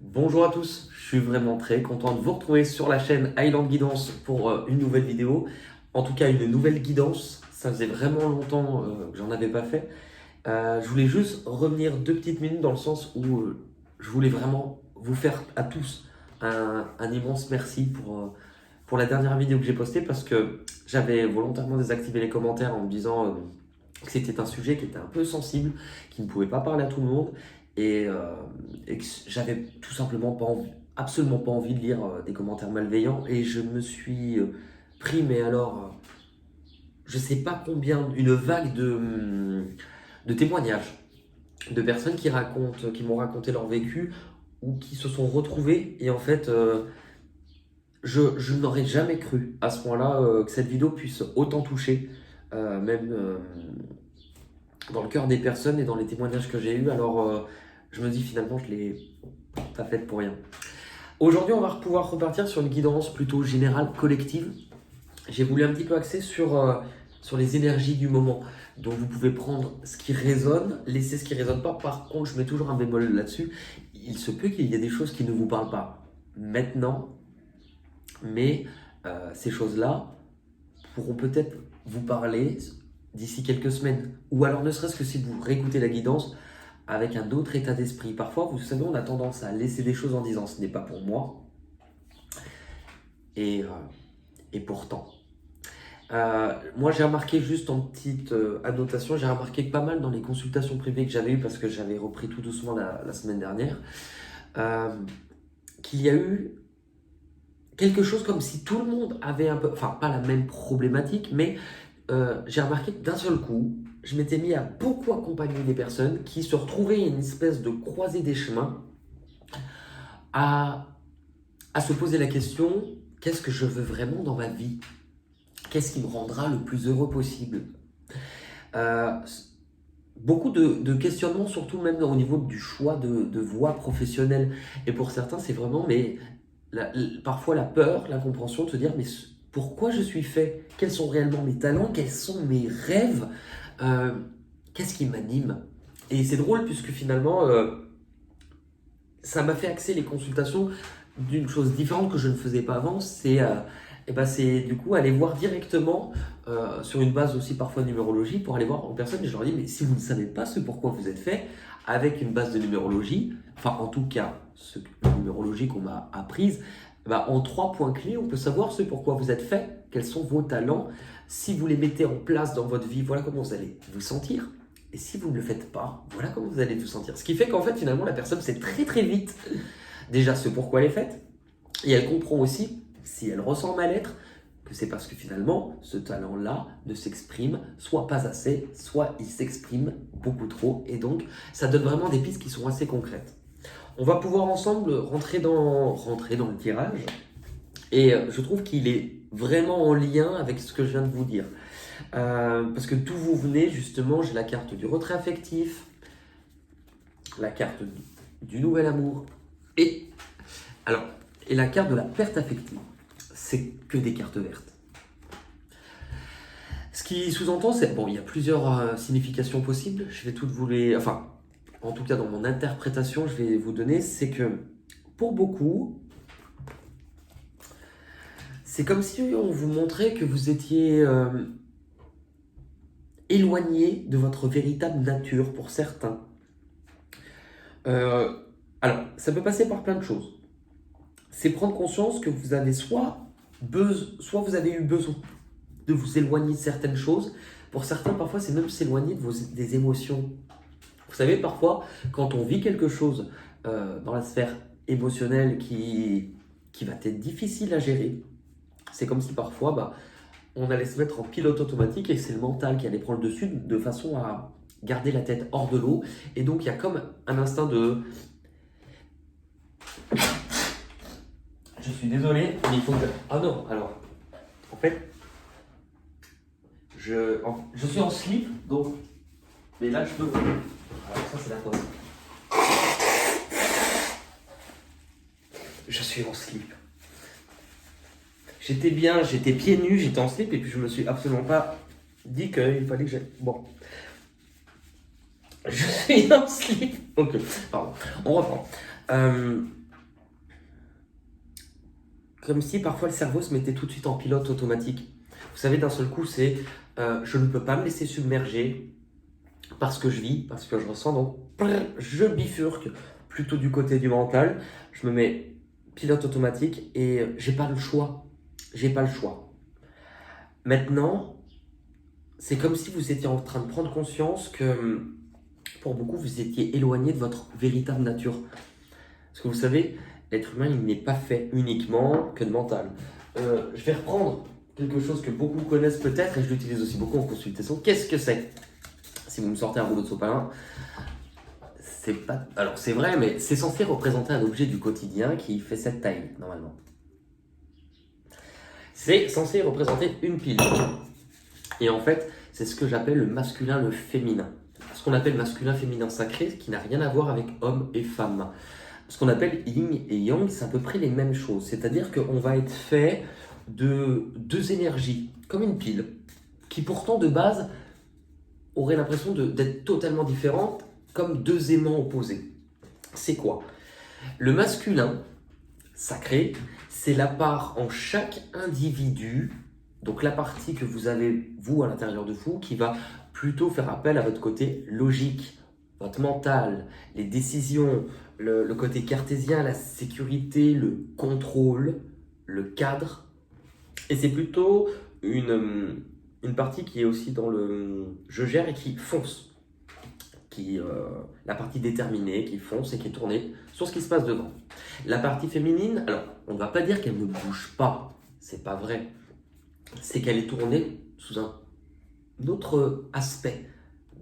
Bonjour à tous, je suis vraiment très content de vous retrouver sur la chaîne Highland Guidance pour une nouvelle vidéo. En tout cas, une nouvelle guidance. Ça faisait vraiment longtemps que j'en avais pas fait. Je voulais juste revenir 2 petites minutes dans le sens où je voulais vraiment vous faire à tous un immense merci pour la dernière vidéo que j'ai postée parce que j'avais volontairement désactivé les commentaires en me disant que c'était un sujet qui était un peu sensible, qui ne pouvait pas parler à tout le monde et que j'avais tout simplement pas envie, absolument pas envie de lire des commentaires malveillants et je me suis pris, mais alors, je sais pas combien, une vague de témoignages de personnes qui m'ont raconté leur vécu ou qui se sont retrouvées et en fait, je n'aurais jamais cru à ce point-là que cette vidéo puisse autant toucher, même dans le cœur des personnes et dans les témoignages que j'ai eus. Alors, je me dis finalement, je l'ai pas faite pour rien. Aujourd'hui, on va pouvoir repartir sur une guidance plutôt générale, collective. J'ai voulu un petit peu axer sur les énergies du moment. Donc, vous pouvez prendre ce qui résonne, laisser ce qui ne résonne pas. Par contre, je mets toujours un bémol là-dessus. Il se peut qu'il y ait des choses qui ne vous parlent pas maintenant, mais ces choses-là pourront peut-être vous parler d'ici quelques semaines. Ou alors ne serait-ce que si vous réécoutez la guidance avec un autre état d'esprit. Parfois, vous savez, on a tendance à laisser des choses en disant ce n'est pas pour moi. Et pourtant. Moi, j'ai remarqué juste en petite annotation, j'ai remarqué que pas mal dans les consultations privées que j'avais eues, parce que j'avais repris tout doucement la semaine dernière, qu'il y a eu quelque chose comme si tout le monde avait un peu, enfin pas la même problématique, mais j'ai remarqué que d'un seul coup, je m'étais mis à beaucoup accompagner des personnes qui se retrouvaient une espèce de croisée des chemins à, à se poser la question, qu'est-ce que je veux vraiment dans ma vie? Qu'est-ce qui me rendra le plus heureux possible? euh, Beaucoup de questionnements, surtout même au niveau du choix de voie professionnelle. Et pour certains, c'est vraiment, mais parfois la peur, l'incompréhension de se dire, mais pourquoi je suis fait? Quels sont réellement mes talents? Quels sont mes rêves? Euh, Qu'est-ce qui m'anime? Et c'est drôle puisque finalement, ça m'a fait axer les consultations d'une chose différente que je ne faisais pas avant. C'est du coup aller voir directement sur une base aussi parfois de numérologie pour aller voir en personne et je leur dis mais si vous ne savez pas ce pourquoi vous êtes fait avec une base de numérologie, enfin en tout cas la numérologie qu'on m'a apprise, en 3 points clés on peut savoir ce pourquoi vous êtes fait, quels sont vos talents, si vous les mettez en place dans votre vie, voilà comment vous allez vous sentir. Et si vous ne le faites pas, voilà comment vous allez vous sentir. Ce qui fait qu'en fait, finalement, la personne sait très très vite déjà ce pourquoi elle est faite. Et elle comprend aussi, si elle ressent mal-être, que c'est parce que finalement, ce talent-là ne s'exprime soit pas assez, soit il s'exprime beaucoup trop. Et donc, ça donne vraiment des pistes qui sont assez concrètes. On va pouvoir ensemble rentrer dans le tirage. Et je trouve qu'il est vraiment en lien avec ce que je viens de vous dire. Parce que d'où vous venez, justement, j'ai la carte du retrait affectif, la carte du nouvel amour et, alors, et la carte de la perte affective. C'est que des cartes vertes. Ce qui sous-entend, c'est, bon, il y a plusieurs significations possibles. Je vais toutes vous les, enfin, en tout cas dans mon interprétation, je vais vous donner, c'est que pour beaucoup, c'est comme si on vous montrait que vous étiez éloigné de votre véritable nature pour certains. Alors, ça peut passer par plein de choses. C'est prendre conscience que vous avez soit vous avez eu besoin de vous éloigner de certaines choses. Pour certains, parfois, c'est même s'éloigner des émotions. Vous savez, parfois, quand on vit quelque chose dans la sphère émotionnelle qui va être difficile à gérer, c'est comme si parfois, on allait se mettre en pilote automatique et c'est le mental qui allait prendre le dessus de façon à garder la tête hors de l'eau. Et donc, il y a comme un instinct de... Je suis désolé, mais il faut que... Ah non, alors, en fait, je suis en slip, donc... Mais là, je peux... Alors ça, c'est la pause. Je suis en slip. J'étais bien, j'étais pieds nus, j'étais en slip, et puis je me suis absolument pas dit qu'il fallait que j'aille... Bon. Je suis en slip. Ok, pardon. On reprend. comme si parfois le cerveau se mettait tout de suite en pilote automatique. Vous savez, d'un seul coup, c'est je ne peux pas me laisser submerger parce que je vis, parce que je ressens, donc je bifurque plutôt du côté du mental, je me mets pilote automatique et j'ai pas le choix. J'ai pas le choix. Maintenant, c'est comme si vous étiez en train de prendre conscience que pour beaucoup, vous étiez éloigné de votre véritable nature. Parce que vous savez, l'être humain, il n'est pas fait uniquement que de mental. Je vais reprendre quelque chose que beaucoup connaissent peut-être et je l'utilise aussi beaucoup en consultation. Qu'est-ce que c'est? Si vous me sortez un rouleau de sopalin, c'est pas. Alors c'est vrai, mais c'est censé représenter un objet du quotidien qui fait cette taille, normalement. C'est censé représenter une pile. Et en fait, c'est ce que j'appelle le masculin, le féminin. Ce qu'on appelle masculin, féminin sacré, qui n'a rien à voir avec homme et femme. Ce qu'on appelle yin et yang, c'est à peu près les mêmes choses. C'est-à-dire qu'on va être fait de deux énergies, comme une pile, qui pourtant de base auraient l'impression d'être totalement différentes, comme deux aimants opposés. C'est quoi? Le masculin sacré, c'est la part en chaque individu, donc la partie que vous avez, vous, à l'intérieur de vous, qui va plutôt faire appel à votre côté logique, votre mental, les décisions, le côté cartésien, la sécurité, le contrôle, le cadre. Et c'est plutôt une partie qui est aussi dans le je gère et qui fonce. La partie déterminée, qui fonce et qui est tournée sur ce qui se passe devant. La partie féminine, alors on ne va pas dire qu'elle ne bouge pas, c'est pas vrai. C'est qu'elle est tournée sous un autre aspect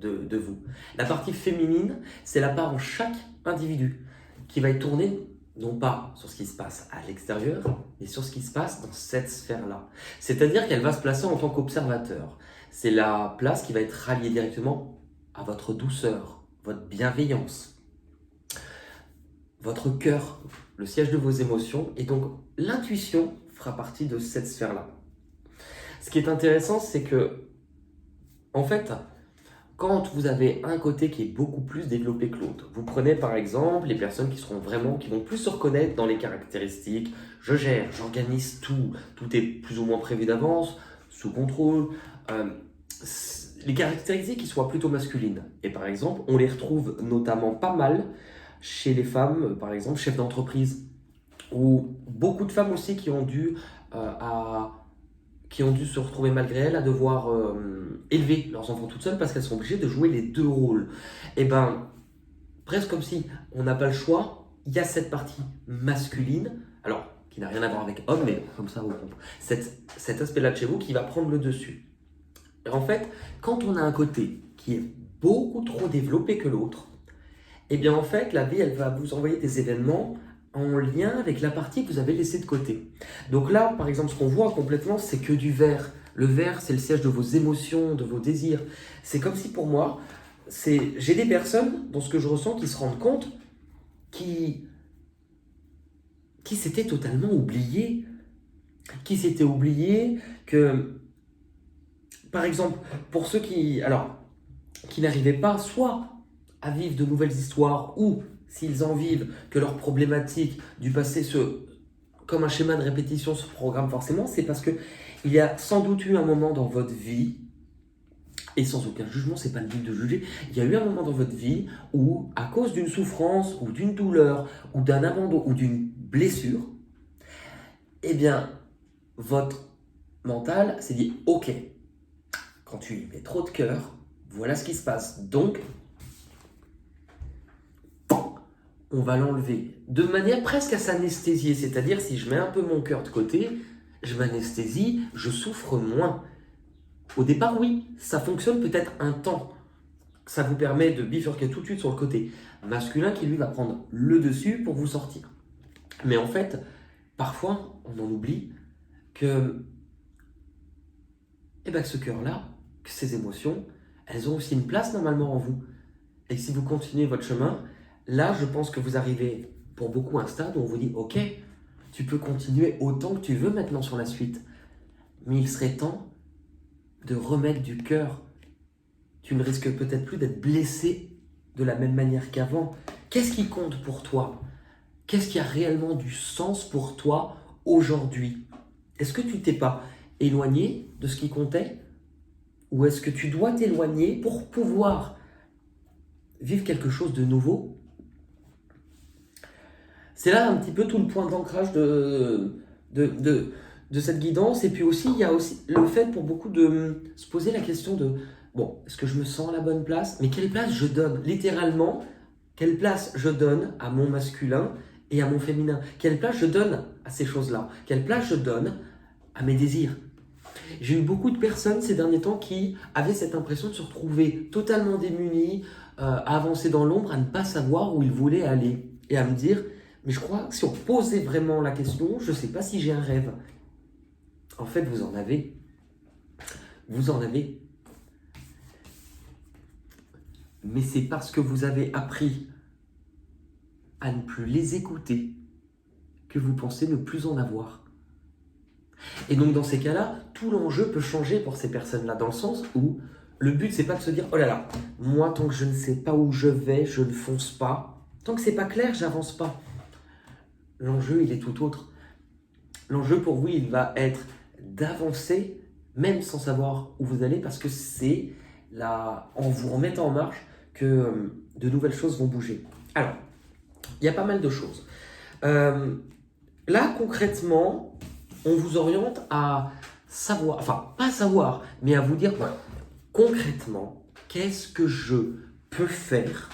de vous. La partie féminine, c'est la part en chaque individu qui va être tournée non pas sur ce qui se passe à l'extérieur, mais sur ce qui se passe dans cette sphère-là. C'est-à-dire qu'elle va se placer en tant qu'observateur. C'est la place qui va être ralliée directement à votre douceur, votre bienveillance, votre cœur, le siège de vos émotions. Et donc, l'intuition fera partie de cette sphère-là. Ce qui est intéressant, c'est que, en fait, quand vous avez un côté qui est beaucoup plus développé que l'autre, vous prenez par exemple les personnes qui vont plus se reconnaître dans les caractéristiques, je gère, j'organise tout, tout est plus ou moins prévu d'avance, sous contrôle, les caractéristiques qui soient plutôt masculines. Et par exemple, on les retrouve notamment pas mal chez les femmes, par exemple, chefs d'entreprise, ou beaucoup de femmes aussi qui ont dû se retrouver malgré elles à devoir élever leurs enfants toutes seules parce qu'elles sont obligées de jouer les deux rôles. Et ben, presque comme si on n'a pas le choix, il y a cette partie masculine, alors qui n'a rien à voir avec homme, mais comme ça, cet aspect-là de chez vous qui va prendre le dessus. Et en fait, quand on a un côté qui est beaucoup trop développé que l'autre, et bien en fait, la vie, elle va vous envoyer des événements en lien avec la partie que vous avez laissée de côté. Donc là, par exemple, ce qu'on voit complètement, c'est que du vert. Le vert, c'est le siège de vos émotions, de vos désirs. C'est comme si pour moi, j'ai des personnes, dans ce que je ressens, qui se rendent compte qui s'étaient totalement oubliées. Qui s'étaient oubliées que, par exemple, pour ceux qui n'arrivaient pas soit à vivre de nouvelles histoires ou s'ils en vivent, que leurs problématiques du passé comme un schéma de répétition se programme forcément, c'est parce que il y a sans doute eu un moment dans votre vie, et sans aucun jugement, c'est pas le but de juger, il y a eu un moment dans votre vie où, à cause d'une souffrance, ou d'une douleur, ou d'un abandon, ou d'une blessure, eh bien, votre mental s'est dit, ok, quand tu y mets trop de cœur, voilà ce qui se passe. Donc, on va l'enlever de manière presque à s'anesthésier. C'est-à-dire, si je mets un peu mon cœur de côté, je m'anesthésie, je souffre moins. Au départ, oui, ça fonctionne peut-être un temps. Ça vous permet de bifurquer tout de suite sur le côté masculin qui, lui, va prendre le dessus pour vous sortir. Mais en fait, parfois, on en oublie que, que ce cœur-là, que ces émotions, elles ont aussi une place normalement en vous. Et si vous continuez votre chemin, là, je pense que vous arrivez pour beaucoup à un stade où on vous dit « Ok, tu peux continuer autant que tu veux maintenant sur la suite. Mais il serait temps de remettre du cœur. Tu ne risques peut-être plus d'être blessé de la même manière qu'avant. Qu'est-ce qui compte pour toi? Qu'est-ce qui a réellement du sens pour toi aujourd'hui? Est-ce que tu t'es pas éloigné de ce qui comptait? Ou est-ce que tu dois t'éloigner pour pouvoir vivre quelque chose de nouveau? C'est là un petit peu tout le point d'ancrage de cette guidance. Et puis aussi, il y a aussi le fait pour beaucoup de se poser la question de, bon, est-ce que je me sens à la bonne place? Mais quelle place je donne? Littéralement, quelle place je donne à mon masculin et à mon féminin? Quelle place je donne à ces choses-là? Quelle place je donne à mes désirs? J'ai eu beaucoup de personnes ces derniers temps qui avaient cette impression de se retrouver totalement démunies, à avancer dans l'ombre, à ne pas savoir où ils voulaient aller. Et à me dire, mais je crois que si on posait vraiment la question, je ne sais pas si j'ai un rêve. En fait, vous en avez. Vous en avez. Mais c'est parce que vous avez appris à ne plus les écouter que vous pensez ne plus en avoir. Et donc dans ces cas-là, tout l'enjeu peut changer pour ces personnes-là, dans le sens où le but c'est pas de se dire oh là là, moi tant que je ne sais pas où je vais, je ne fonce pas. Tant que c'est pas clair, j'avance pas. L'enjeu il est tout autre. L'enjeu pour vous il va être d'avancer même sans savoir où vous allez, parce que c'est là en vous remettant en marche que de nouvelles choses vont bouger. Alors, il y a pas mal de choses. Là concrètement, on vous oriente à savoir, enfin pas savoir, mais à vous dire voilà, concrètement, qu'est-ce que je peux faire?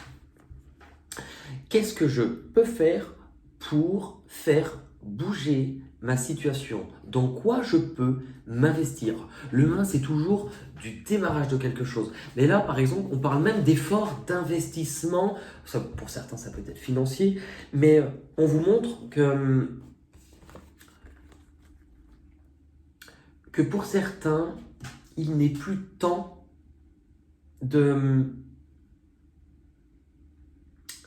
Qu'est-ce que je peux faire pour faire bouger ma situation? Dans quoi je peux m'investir? L'humain, c'est toujours du démarrage de quelque chose. Mais là, par exemple, on parle même d'efforts d'investissement. Ça, pour certains, ça peut être financier, mais on vous montre que pour certains, il n'est plus temps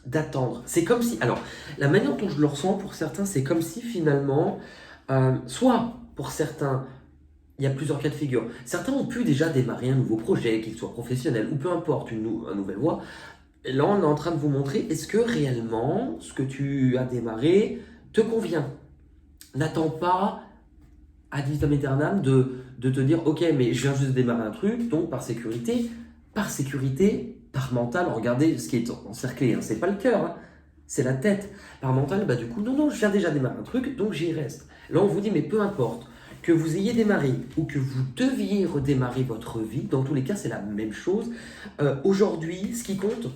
d'attendre. C'est comme si, alors, la manière dont je le ressens pour certains, c'est comme si finalement, soit pour certains, il y a plusieurs cas de figure. Certains ont pu déjà démarrer un nouveau projet, qu'il soit professionnel ou peu importe, une nouvelle voie. Et là, on est en train de vous montrer, est-ce que réellement, ce que tu as démarré te convient? N'attends pas ad vitam aeternam de te dire ok mais je viens juste de démarrer un truc, donc par sécurité, par mental, regardez ce qui est encerclé, hein, c'est pas le cœur, hein, c'est la tête. Par mental, bah du coup non, je viens déjà de démarrer un truc, donc j'y reste. Là on vous dit mais peu importe, que vous ayez démarré ou que vous deviez redémarrer votre vie, dans tous les cas c'est la même chose. Aujourd'hui, ce qui compte,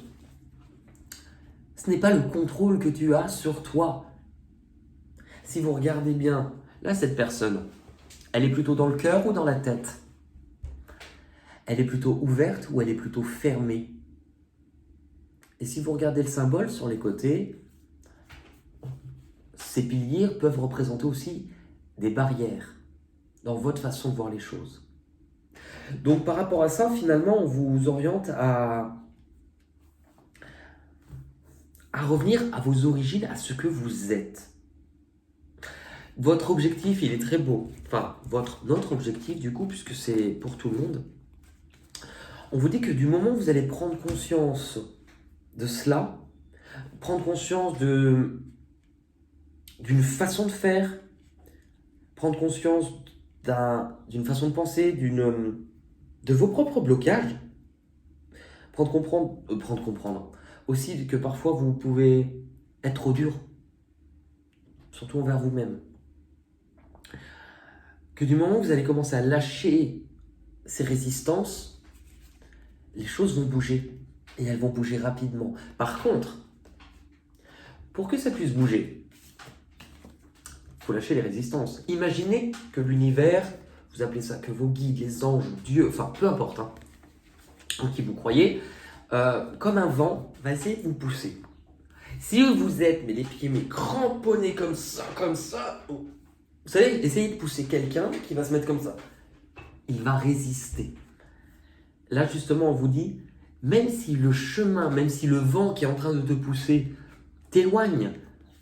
ce n'est pas le contrôle que tu as sur toi. Si vous regardez bien, là cette personne, elle est plutôt dans le cœur ou dans la tête? Elle est plutôt ouverte ou elle est plutôt fermée? Et si vous regardez le symbole sur les côtés, ces piliers peuvent représenter aussi des barrières dans votre façon de voir les choses. Donc par rapport à ça, finalement, on vous oriente à revenir à vos origines, à ce que vous êtes. Votre objectif, il est très beau. Enfin, notre objectif, du coup, puisque c'est pour tout le monde, on vous dit que du moment où vous allez prendre conscience de cela, prendre conscience d'une façon de faire, prendre conscience d'une façon de penser, de vos propres blocages, prendre comprendre aussi que parfois vous pouvez être trop dur, surtout envers vous-même. Que du moment où vous allez commencer à lâcher ces résistances, les choses vont bouger. Et elles vont bouger rapidement. Par contre, pour que ça puisse bouger, il faut lâcher les résistances. Imaginez que l'univers, vous appelez ça que vos guides, les anges, Dieu, enfin peu importe, hein, en qui vous croyez, comme un vent, va essayer de vous pousser. Si vous êtes, mais les pieds mais cramponnés comme ça, vous savez, essayez de pousser quelqu'un qui va se mettre comme ça. Il va résister. Là, justement, on vous dit, même si le chemin, même si le vent qui est en train de te pousser t'éloigne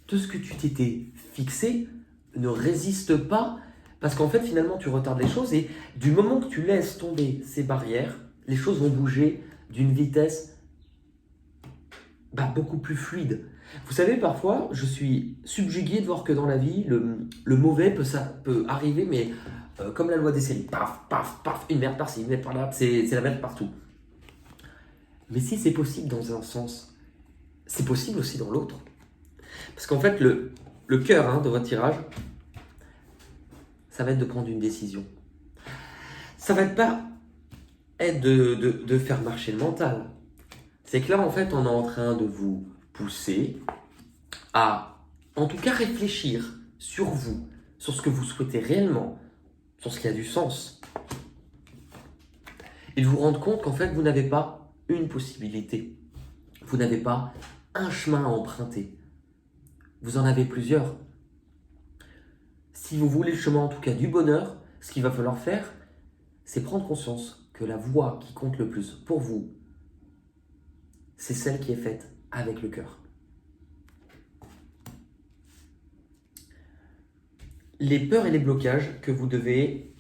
de ce que tu t'étais fixé, ne résiste pas, parce qu'en fait, finalement, tu retardes les choses, et du moment que tu laisses tomber ces barrières, les choses vont bouger d'une vitesse beaucoup plus fluide. Vous savez, parfois, je suis subjugué de voir que dans la vie, le mauvais peut arriver, mais comme la loi des séries. Paf, paf, paf, une merde par-ci, une merde par-là, c'est la merde partout. Mais si c'est possible dans un sens, c'est possible aussi dans l'autre. Parce qu'en fait, le cœur de votre tirage, ça va être de prendre une décision. Ça va pas être de faire marcher le mental. C'est que là, en fait, on est en train de vous pousser à, en tout cas, réfléchir sur vous, sur ce que vous souhaitez réellement, sur ce qui a du sens. Et de vous rendre compte qu'en fait, vous n'avez pas une possibilité. Vous n'avez pas un chemin à emprunter. Vous en avez plusieurs. Si vous voulez le chemin, en tout cas, du bonheur, ce qu'il va falloir faire, c'est prendre conscience que la voie qui compte le plus pour vous, c'est celle qui est faite avec le cœur. Les peurs et les blocages que vous devez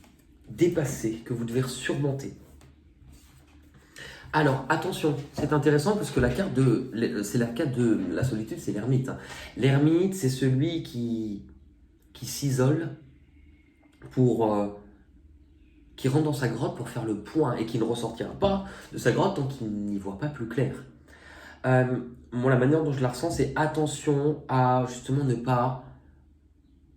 dépasser, que vous devez surmonter. Alors, attention, c'est intéressant parce que c'est la carte de la solitude, c'est l'ermite. L'ermite, c'est celui qui s'isole qui rentre dans sa grotte pour faire le point et qui ne ressortira pas de sa grotte tant qu'il n'y voit pas plus clair. Moi, la manière dont je la ressens, c'est attention à justement ne pas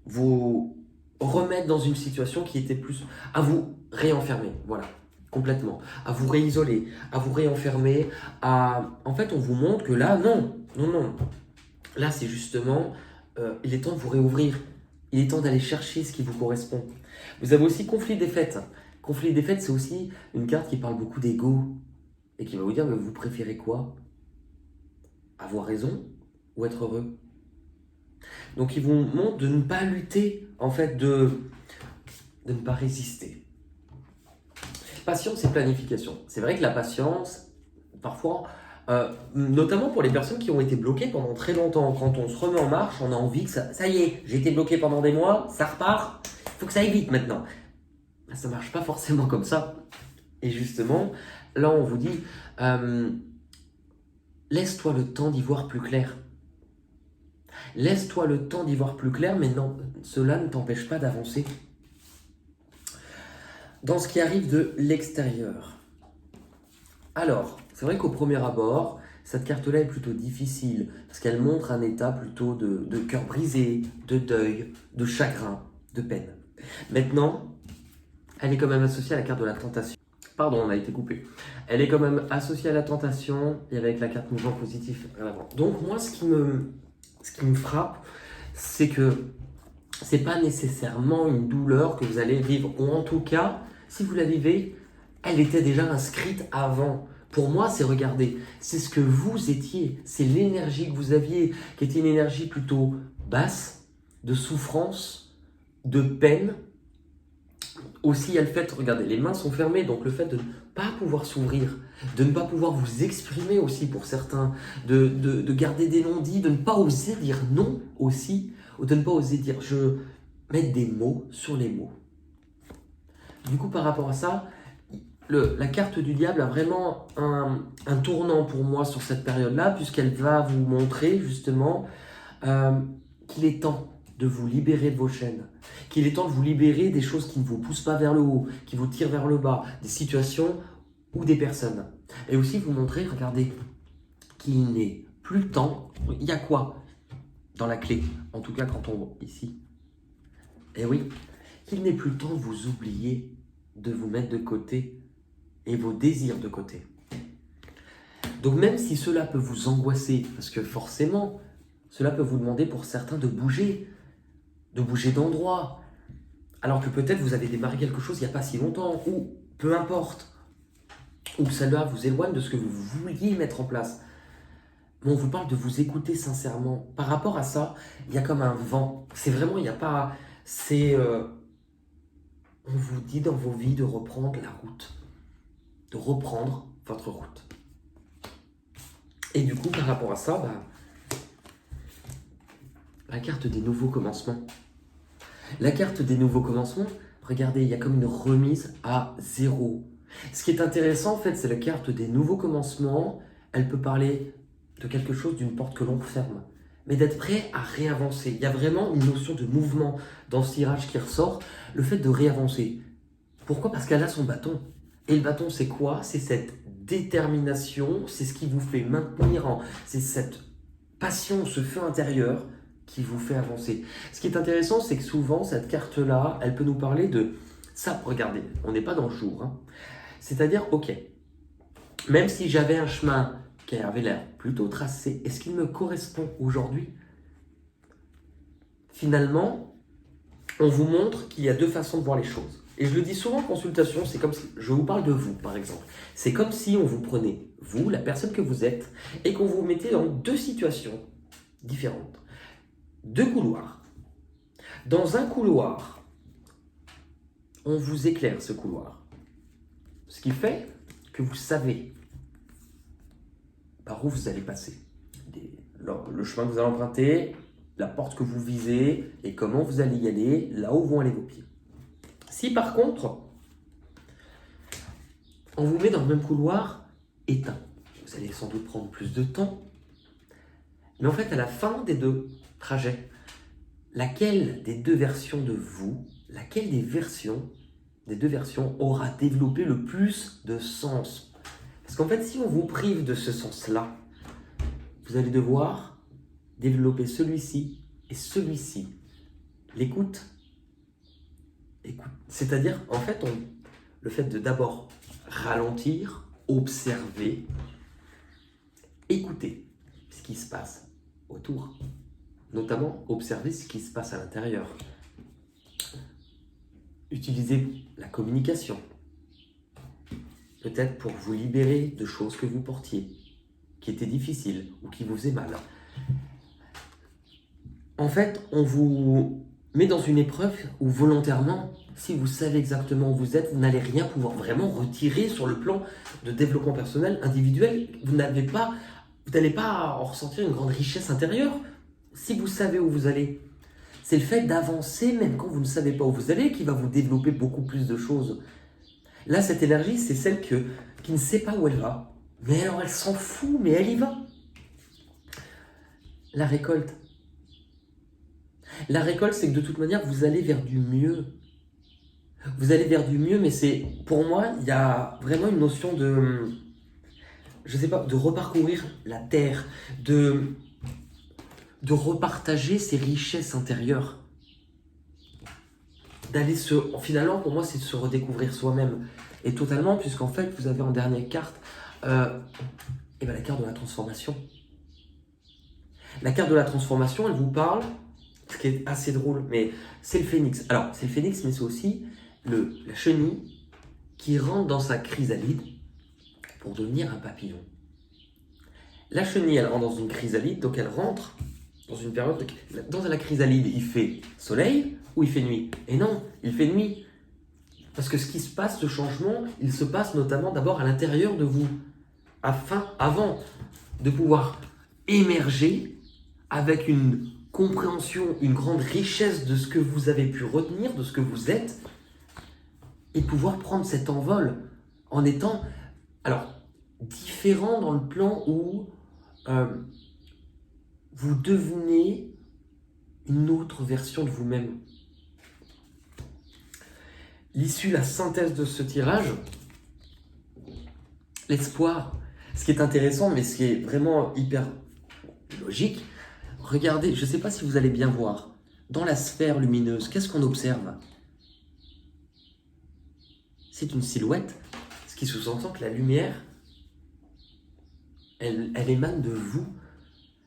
vous remettre dans une situation qui était plus à vous réenfermer, voilà, complètement, à vous réisoler, à vous réenfermer, en fait, on vous montre que là, non, là, c'est justement, il est temps de vous réouvrir, il est temps d'aller chercher ce qui vous correspond. Vous avez aussi conflit des fêtes. Conflit des fêtes, c'est aussi une carte qui parle beaucoup d'ego et qui va vous dire, mais vous préférez quoi? Avoir raison ou être heureux? Donc, il vous montre de ne pas lutter, en fait, de ne pas résister. Patience et planification. C'est vrai que la patience, parfois, notamment pour les personnes qui ont été bloquées pendant très longtemps, quand on se remet en marche, on a envie que ça y est, j'ai été bloqué pendant des mois, ça repart, il faut que ça aille vite maintenant. Ça ne marche pas forcément comme ça. Et justement, là, on vous dit, laisse-toi le temps d'y voir plus clair. Laisse-toi le temps d'y voir plus clair, mais non, cela ne t'empêche pas d'avancer. Dans ce qui arrive de l'extérieur. Alors, c'est vrai qu'au premier abord, cette carte-là est plutôt difficile, parce qu'elle montre un état plutôt de cœur brisé, de deuil, de chagrin, de peine. Maintenant, elle est quand même associée à la carte de la tentation. Pardon, on a été coupé. Elle est quand même associée à la tentation et avec la carte mouvement positif à l'avant. Donc moi, ce qui me frappe, c'est que c'est pas nécessairement une douleur que vous allez vivre, ou en tout cas, si vous la vivez, elle était déjà inscrite avant. Pour moi, c'est regardez, c'est ce que vous étiez, c'est l'énergie que vous aviez, qui était une énergie plutôt basse, de souffrance, de peine. Aussi, il y a le fait, regardez, les mains sont fermées, donc le fait de ne pas pouvoir s'ouvrir, de ne pas pouvoir vous exprimer aussi pour certains, de garder des non-dits, de ne pas oser dire non aussi, ou de ne pas oser dire mettre des mots sur les mots. Du coup, par rapport à ça, la carte du diable a vraiment un tournant pour moi sur cette période-là, puisqu'elle va vous montrer justement qu'il est temps de vous libérer de vos chaînes, qu'il est temps de vous libérer des choses qui ne vous poussent pas vers le haut, qui vous tirent vers le bas, des situations ou des personnes. Et aussi vous montrer, regardez, qu'il n'est plus temps. Il y a quoi dans la clé? En tout cas, quand on voit ici. Et oui, qu'il n'est plus temps de vous oublier, de vous mettre de côté et vos désirs de côté. Donc même si cela peut vous angoisser, parce que forcément, cela peut vous demander pour certains de bouger d'endroit, alors que peut-être vous avez démarré quelque chose il n'y a pas si longtemps, ou peu importe, ou cela vous éloigne de ce que vous vouliez mettre en place. Mais on vous parle de vous écouter sincèrement. Par rapport à ça, il y a comme un vent. C'est vraiment, il n'y a pas... on vous dit dans vos vies de reprendre la route, de reprendre votre route. Et du coup, par rapport à ça, la carte des nouveaux commencements. La carte des nouveaux commencements, regardez, il y a comme une remise à zéro. Ce qui est intéressant, en fait, c'est la carte des nouveaux commencements. Elle peut parler de quelque chose, d'une porte que l'on ferme. mais d'être prêt à réavancer. Il y a vraiment une notion de mouvement dans ce tirage qui ressort, le fait de réavancer. Pourquoi? Parce qu'elle a son bâton. Et le bâton, c'est quoi? C'est cette détermination, c'est ce qui vous fait maintenir c'est cette passion, ce feu intérieur qui vous fait avancer. Ce qui est intéressant, c'est que souvent, cette carte-là, elle peut nous parler de ça. Regardez, on n'est pas dans le jour. Hein. C'est-à-dire, ok, même si j'avais un chemin qui avait l'air plutôt tracé, est-ce qu'il me correspond aujourd'hui? Finalement, on vous montre qu'il y a deux façons de voir les choses. Et je le dis souvent en consultation, c'est comme si, je vous parle de vous par exemple, c'est comme si on vous prenait, vous, la personne que vous êtes, et qu'on vous mettait dans deux situations différentes. Deux couloirs. Dans un couloir, on vous éclaire ce couloir. Ce qui fait que vous savez par où vous allez passer. Le chemin que vous allez emprunter, la porte que vous visez et comment vous allez y aller, là où vont aller vos pieds. Si par contre, on vous met dans le même couloir éteint, vous allez sans doute prendre plus de temps, mais en fait à la fin des deux trajets, laquelle des deux versions de vous, laquelle des deux versions aura développé le plus de sens? Parce qu'en fait, si on vous prive de ce sens-là, vous allez devoir développer celui-ci et celui-ci. L'écoute. C'est-à-dire, en fait, le fait de d'abord ralentir, observer, écouter ce qui se passe autour. Notamment, observer ce qui se passe à l'intérieur. Utiliser la communication. Peut-être pour vous libérer de choses que vous portiez, qui étaient difficiles ou qui vous faisaient mal. En fait, on vous met dans une épreuve où volontairement, si vous savez exactement où vous êtes, vous n'allez rien pouvoir vraiment retirer sur le plan de développement personnel, individuel. Vous n'allez pas en ressentir une grande richesse intérieure si vous savez où vous allez. C'est le fait d'avancer même quand vous ne savez pas où vous allez qui va vous développer beaucoup plus de choses. Là, cette énergie, c'est celle qui ne sait pas où elle va. Mais alors, elle s'en fout, mais elle y va. La récolte. La récolte, c'est que de toute manière, vous allez vers du mieux. Vous allez vers du mieux, mais pour moi, il y a vraiment une notion de, je sais pas, de reparcourir la terre, de repartager ses richesses intérieures. Finalement, pour moi, c'est de se redécouvrir soi-même. Et totalement, puisqu'en fait, vous avez en dernière carte, la carte de la transformation. La carte de la transformation, elle vous parle, ce qui est assez drôle, mais c'est le phénix. Alors, c'est le phénix, mais c'est aussi la chenille qui rentre dans sa chrysalide pour devenir un papillon. La chenille, elle rentre dans une chrysalide, donc elle rentre dans une période... Dans la chrysalide, il fait soleil ou il fait nuit? Et non, il fait nuit. Parce que ce qui se passe, ce changement, il se passe notamment d'abord à l'intérieur de vous. Avant de pouvoir émerger avec une compréhension, une grande richesse de ce que vous avez pu retenir, de ce que vous êtes, et pouvoir prendre cet envol en étant, alors, différent dans le plan où vous devenez une autre version de vous-même. L'issue, la synthèse de ce tirage, l'espoir. Ce qui est intéressant, mais ce qui est vraiment hyper logique, regardez, je ne sais pas si vous allez bien voir, dans la sphère lumineuse, qu'est-ce qu'on observe? C'est une silhouette, ce qui sous-entend que la lumière, elle émane de vous.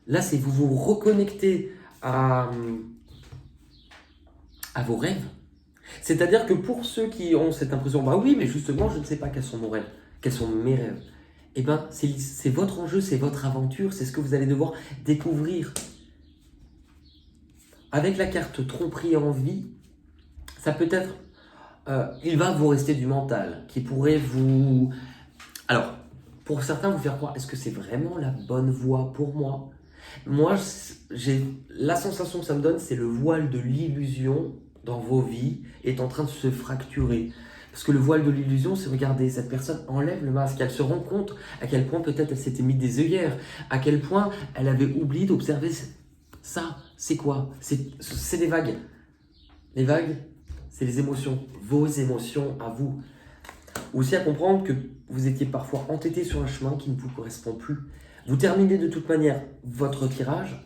Là, c'est vous vous reconnectez à vos rêves. C'est-à-dire que pour ceux qui ont cette impression, bah oui, mais justement, je ne sais pas quels sont mes rêves. Eh bien, c'est votre enjeu, c'est votre aventure, c'est ce que vous allez devoir découvrir. Avec la carte tromperie en vie, ça peut être, il va vous rester du mental, qui pourrait vous... Alors, pour certains, vous faire croire, est-ce que c'est vraiment la bonne voie pour moi? Moi, la sensation que ça me donne, c'est le voile de l'illusion dans vos vies est en train de se fracturer. Parce que le voile de l'illusion, c'est regarder, cette personne enlève le masque, elle se rend compte à quel point peut-être elle s'était mis des œillères, à quel point elle avait oublié d'observer Ça, c'est quoi? C'est des vagues. Les vagues, c'est les émotions, vos émotions à vous. Aussi à comprendre que vous étiez parfois entêté sur un chemin qui ne vous correspond plus. Vous terminez de toute manière votre tirage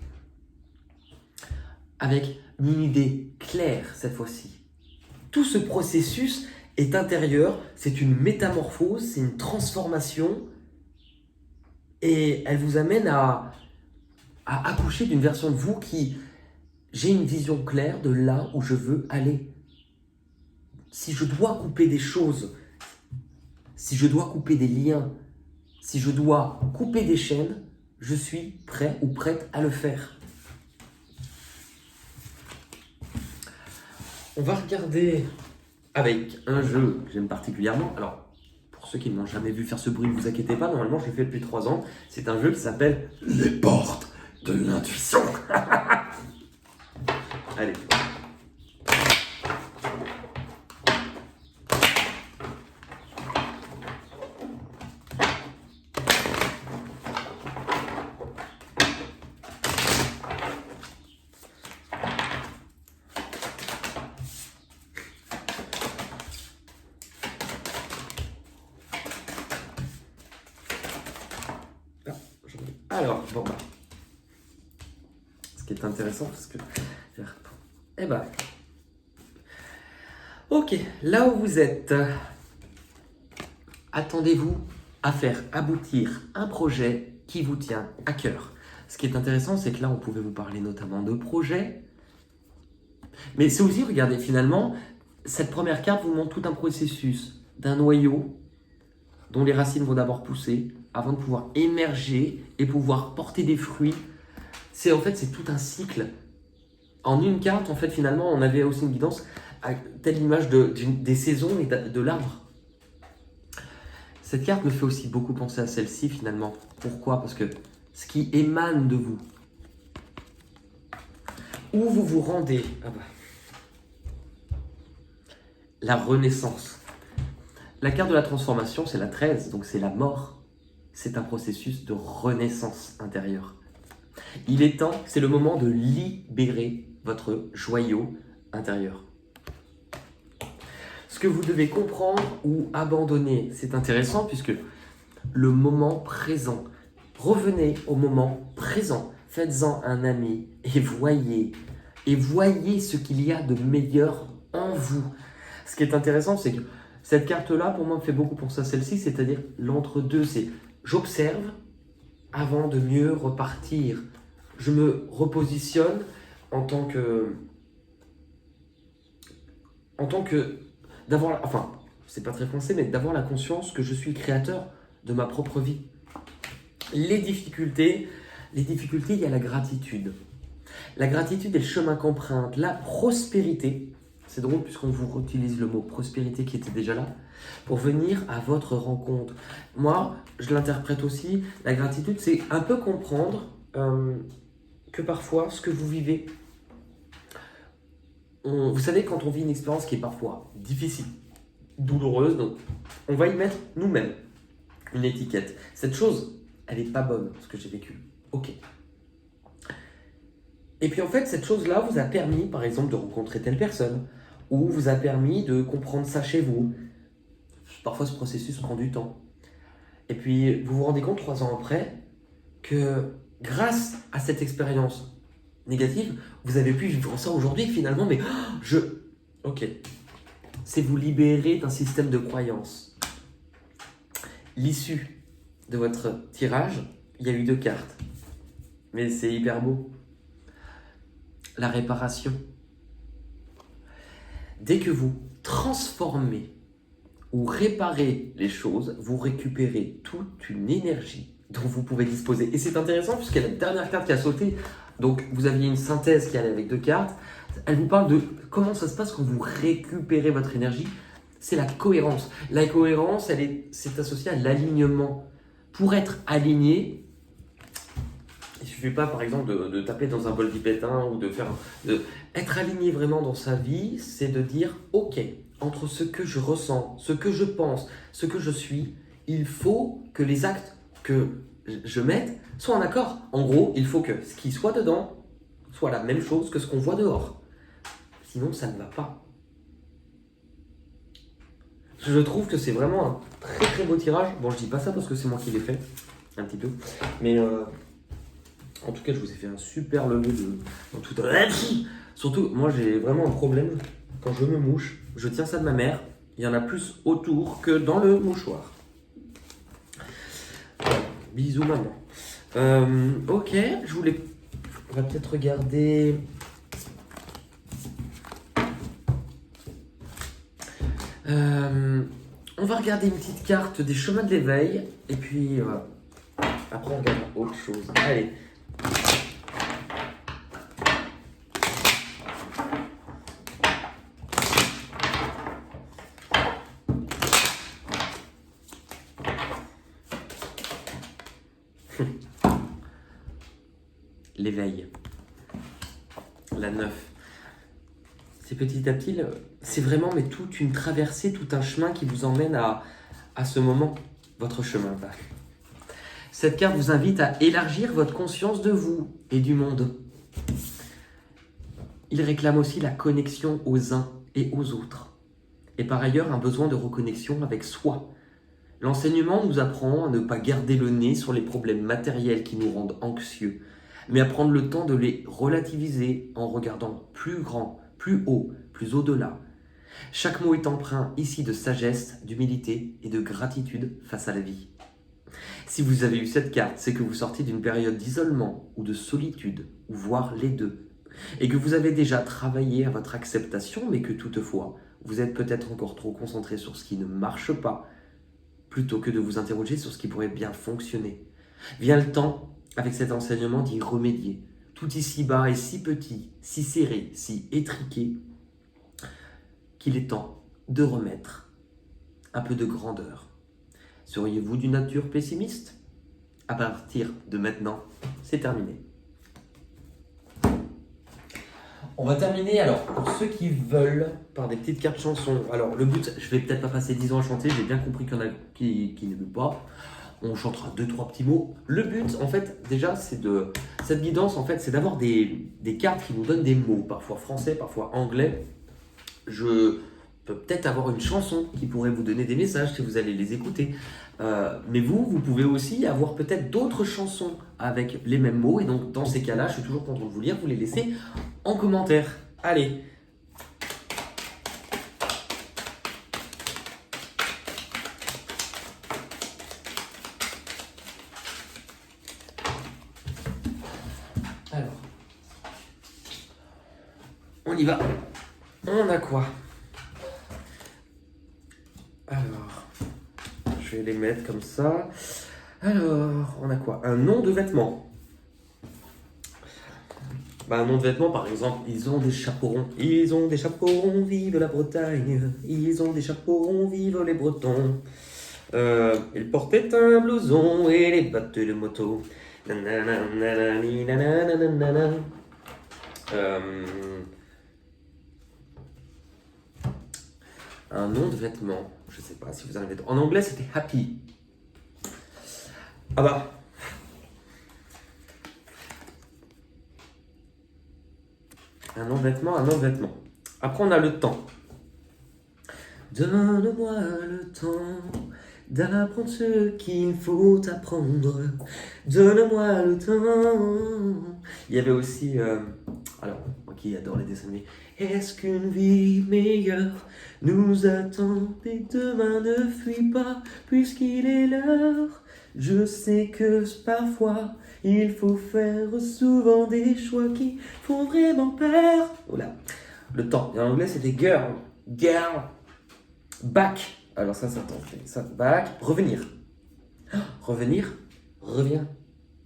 avec une idée claire cette fois-ci. Tout ce processus est intérieur, c'est une métamorphose, c'est une transformation et elle vous amène à accoucher d'une version de vous qui, j'ai une vision claire de là où je veux aller. Si je dois couper des choses, si je dois couper des liens, si je dois couper des chaînes, je suis prêt ou prête à le faire. On va regarder avec un jeu que j'aime particulièrement. Alors, pour ceux qui ne m'ont jamais vu faire ce bruit, ne vous inquiétez pas, normalement je le fais depuis 3 ans. C'est un jeu qui s'appelle Les Portes de l'Intuition. Allez. Alors, bon, ce qui est intéressant, parce que... Eh ben... Ok, là où vous êtes, attendez-vous à faire aboutir un projet qui vous tient à cœur. Ce qui est intéressant, c'est que là, on pouvait vous parler notamment de projets. Mais c'est aussi, regardez, finalement, cette première carte vous montre tout un processus d'un noyau dont les racines vont d'abord pousser avant de pouvoir émerger et pouvoir porter des fruits. C'est tout un cycle. En une carte, en fait, finalement, on avait aussi une guidance à telle image des saisons et de l'arbre. Cette carte me fait aussi beaucoup penser à celle-ci, finalement. Pourquoi? Parce que ce qui émane de vous, où vous vous rendez, la renaissance. La carte de la transformation, c'est la 13, donc c'est la mort. C'est un processus de renaissance intérieure. Il est temps, c'est le moment de libérer votre joyau intérieur. Ce que vous devez comprendre ou abandonner, c'est intéressant puisque le moment présent, revenez au moment présent, faites-en un ami et voyez ce qu'il y a de meilleur en vous. Ce qui est intéressant, c'est que cette carte-là, pour moi, me fait beaucoup penser à celle-ci, c'est-à-dire l'entre-deux, c'est j'observe avant de mieux repartir. Je me repositionne en tant que d'avoir, enfin, c'est pas très français, mais d'avoir la conscience que je suis le créateur de ma propre vie. Les difficultés, il y a la gratitude. La gratitude est le chemin qu'emprunte la prospérité. C'est drôle puisqu'on vous utilise le mot prospérité qui était déjà là, pour venir à votre rencontre. Moi, je l'interprète aussi, la gratitude, c'est un peu comprendre que parfois, ce que vous vivez, vous savez, quand on vit une expérience qui est parfois difficile, douloureuse, donc on va y mettre nous-mêmes une étiquette. Cette chose, elle n'est pas bonne, ce que j'ai vécu. Ok. Et puis en fait, cette chose-là vous a permis, par exemple, de rencontrer telle personne, ou vous a permis de comprendre ça chez vous. Parfois, ce processus prend du temps. Et puis, vous vous rendez compte 3 ans après que grâce à cette expérience négative, vous avez pu vivre ça aujourd'hui finalement, mais ok. C'est vous libérer d'un système de croyances. L'issue de votre tirage, il y a eu 2 cartes. Mais c'est hyper beau. La réparation. Dès que vous transformez ou réparez les choses, vous récupérez toute une énergie dont vous pouvez disposer. Et c'est intéressant puisque la dernière carte qui a sauté, donc vous aviez une synthèse qui allait avec 2 cartes, elle vous parle de comment ça se passe quand vous récupérez votre énergie. C'est la cohérence. La cohérence, c'est associé à l'alignement. Pour être aligné, il ne suffit pas, par exemple, de taper dans un bol d'ipétain ou de faire... Être aligné vraiment dans sa vie, c'est de dire, ok, entre ce que je ressens, ce que je pense, ce que je suis, il faut que les actes que je mette soient en accord. En gros, il faut que ce qui soit dedans soit la même chose que ce qu'on voit dehors. Sinon, ça ne va pas. Je trouve que c'est vraiment un très très beau tirage. Bon, je dis pas ça parce que c'est moi qui l'ai fait, un petit peu. Mais en tout cas, je vous ai fait un super levé dans tout. Surtout, moi j'ai vraiment un problème. Quand je me mouche, je tiens ça de ma mère. Il y en a plus autour que dans le mouchoir. Bisous maman. Ok, je voulais... On va peut-être regarder... On va regarder une petite carte des chemins de l'éveil. Et puis, après on regarde autre chose. Allez. L'éveil. La 9. C'est petit à petit, c'est vraiment mais toute une traversée, tout un chemin qui vous emmène à ce moment, votre chemin. Cette carte vous invite à élargir votre conscience de vous et du monde. Il réclame aussi la connexion aux uns et aux autres. Et par ailleurs, un besoin de reconnexion avec soi. L'enseignement nous apprend à ne pas garder le nez sur les problèmes matériels qui nous rendent anxieux, mais à prendre le temps de les relativiser en regardant plus grand, plus haut, plus au-delà. Chaque mot est empreint ici de sagesse, d'humilité et de gratitude face à la vie. Si vous avez eu cette carte, c'est que vous sortez d'une période d'isolement ou de solitude, ou voire les deux, et que vous avez déjà travaillé à votre acceptation, mais que toutefois, vous êtes peut-être encore trop concentré sur ce qui ne marche pas, plutôt que de vous interroger sur ce qui pourrait bien fonctionner. Vient le temps, avec cet enseignement, d'y remédier. Tout ici-bas est si petit, si serré, si étriqué, qu'il est temps de remettre un peu de grandeur. Seriez-vous d'une nature pessimiste? À partir de maintenant, c'est terminé. On va terminer, alors, pour ceux qui veulent, par des petites cartes chansons. Alors, le but, je vais peut-être pas passer 10 ans à chanter, j'ai bien compris qu'il y en a qui ne veulent pas. On chantera 2-3 petits mots. Le but, en fait, déjà, c'est de... Cette guidance, en fait, c'est d'avoir des cartes qui nous donnent des mots, parfois français, parfois anglais. Je peux peut-être avoir une chanson qui pourrait vous donner des messages si vous allez les écouter. Mais vous pouvez aussi avoir peut-être d'autres chansons avec les mêmes mots. Et donc, dans ces cas-là, je suis toujours content de vous lire. Vous les laissez en commentaire. Allez. Alors. On y va. On a quoi? Alors. Je vais les mettre comme ça. Alors, on a quoi? Un nom de vêtement. Un nom de vêtement, par exemple, ils ont des chapeaux ronds, vive la Bretagne. Ils ont des chapeaux ronds, vive les Bretons. Ils portaient un blouson et les battaient de moto. Un nom de vêtement, je sais pas si vous arrivez. En anglais, c'était happy. Ah bah. Un nom de vêtement, un nom de vêtement. Après, on a le temps. Donne-moi le temps d'apprendre ce qu'il faut apprendre. Donne-moi le temps. Il y avait aussi, alors, moi qui adore les dessins animés, est-ce qu'une vie meilleure nous attend et demain ne fuit pas puisqu'il est l'heure. Je sais que parfois il faut faire souvent des choix qui font vraiment peur. Voilà, le temps. Et en anglais c'était girl, girl. Back, alors ça s'entend, ça, back, revenir. Revenir, reviens,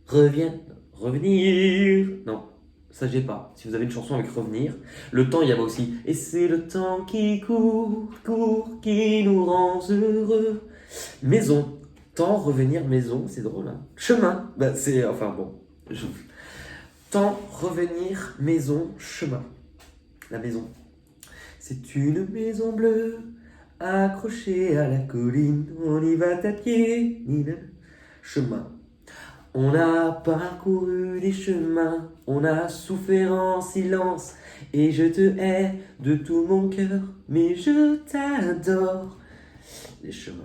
reviens, revenir. Non, ça j'ai pas. Si vous avez une chanson avec revenir, le temps il y avait aussi. Et c'est le temps qui court, court, qui nous rend heureux. Maison, temps, revenir, maison, c'est drôle hein. Chemin, bah c'est, enfin bon. Temps, revenir, maison, chemin. La maison. C'est une maison bleue. Accroché à la colline, on y va à pied, chemin. On a parcouru des chemins, on a souffert en silence, et je te hais de tout mon cœur, mais je t'adore. Les chemins.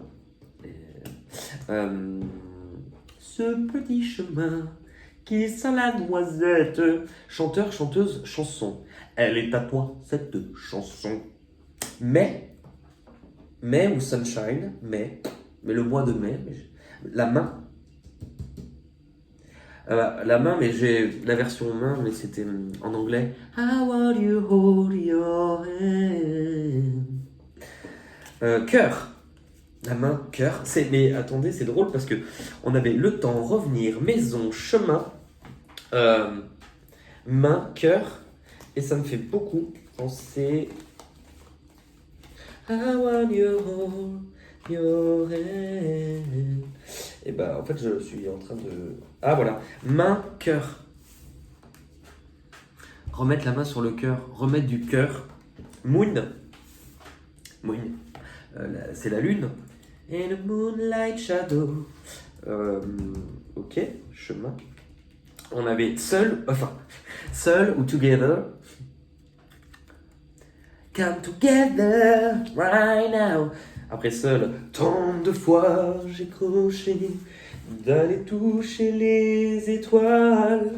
Euh, ce petit chemin qui sent la noisette. Chanteur, chanteuse, chanson. Elle est à toi, cette chanson. Mais ou sunshine, mais le mois de mai, la main. La main, mais j'ai la version main, mais c'était en anglais. I want you hold your hand. Cœur. La main, cœur. Mais attendez, c'est drôle parce que on avait le temps, revenir, maison, chemin, main, cœur, et ça me fait beaucoup penser. I want you hold your hand. Et en fait, je suis en train de. Ah voilà, main, cœur. Remettre la main sur le cœur, remettre du cœur. Moon. C'est la lune. And a moonlight shadow. Ok, chemin. On avait seul ou together. Come together right now. Après seul, tant de fois j'ai croché d'aller toucher les étoiles,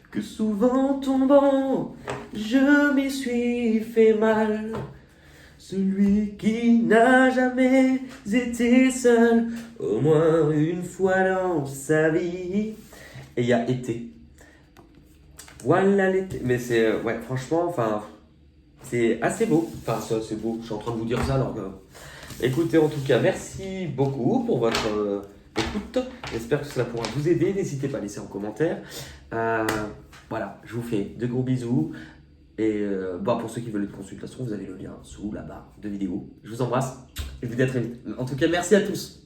que souvent tombant, je m'y suis fait mal. Celui qui n'a jamais été seul, au moins une fois dans sa vie. Et il y a été. Voilà l'été. Mais c'est, ouais, franchement, enfin, c'est assez beau. Enfin, ça, c'est beau. Je suis en train de vous dire ça alors que... Écoutez, en tout cas, merci beaucoup pour votre écoute. J'espère que cela pourra vous aider. N'hésitez pas à laisser en commentaire. Voilà, je vous fais de gros bisous. Et pour ceux qui veulent une consultation, vous avez le lien sous la barre de vidéo. Je vous embrasse et je vous dis à très vite. En tout cas, merci à tous.